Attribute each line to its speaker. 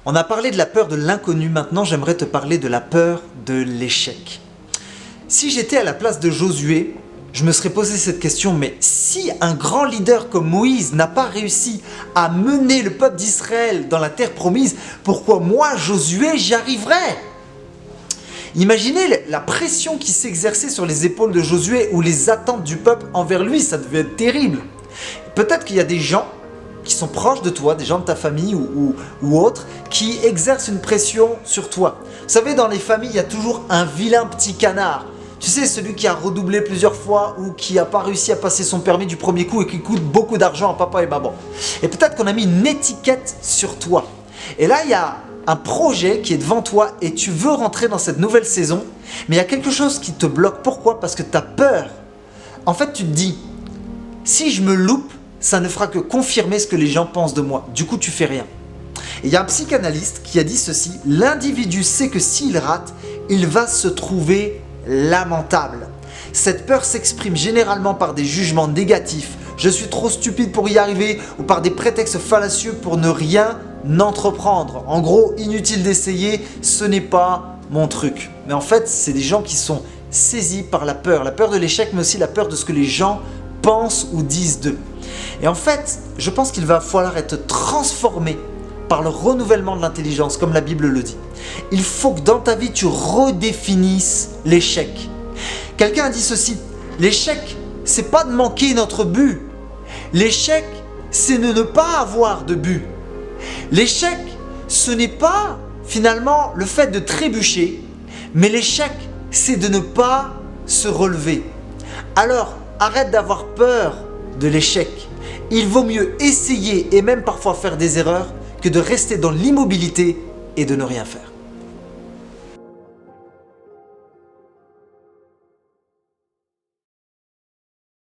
Speaker 1: On a parlé de la peur de l'inconnu, maintenant j'aimerais te parler de la peur de l'échec. Si j'étais à la place de Josué, je me serais posé cette question, mais si un grand leader comme Moïse n'a pas réussi à mener le peuple d'Israël dans la terre promise, pourquoi moi, Josué, j'y arriverais? Imaginez la pression qui s'exerçait sur les épaules de Josué ou les attentes du peuple envers lui, ça devait être terrible. Peut-être qu'il y a des gens qui sont proches de toi, des gens de ta famille ou autres, qui exercent une pression sur toi. Vous savez, dans les familles, il y a toujours un vilain petit canard. Tu sais, celui qui a redoublé plusieurs fois ou qui n'a pas réussi à passer son permis du premier coup et qui coûte beaucoup d'argent à papa et maman. Et peut-être qu'on a mis une étiquette sur toi. Et là, il y a un projet qui est devant toi et tu veux rentrer dans cette nouvelle saison, mais il y a quelque chose qui te bloque. Pourquoi? Parce que tu as peur. En fait, tu te dis, si je me loupe, ça ne fera que confirmer ce que les gens pensent de moi. Du coup, tu fais rien. Et il y a un psychanalyste qui a dit ceci, l'individu sait que s'il rate, il va se trouver lamentable. Cette peur s'exprime généralement par des jugements négatifs, je suis trop stupide pour y arriver, ou par des prétextes fallacieux pour ne rien entreprendre. En gros, inutile d'essayer, ce n'est pas mon truc. Mais en fait, c'est des gens qui sont saisis par la peur de l'échec, mais aussi la peur de ce que les gens pensent ou disent d'eux. Et en fait, je pense qu'il va falloir être transformé par le renouvellement de l'intelligence, comme la Bible le dit. Il faut que dans ta vie, tu redéfinisses l'échec. Quelqu'un a dit ceci, l'échec, c'est pas de manquer notre but. L'échec, c'est de ne pas avoir de but. L'échec, ce n'est pas finalement le fait de trébucher, mais l'échec, c'est de ne pas se relever. Alors, arrête d'avoir peur de l'échec. Il vaut mieux essayer et même parfois faire des erreurs que de rester dans l'immobilité et de ne rien faire.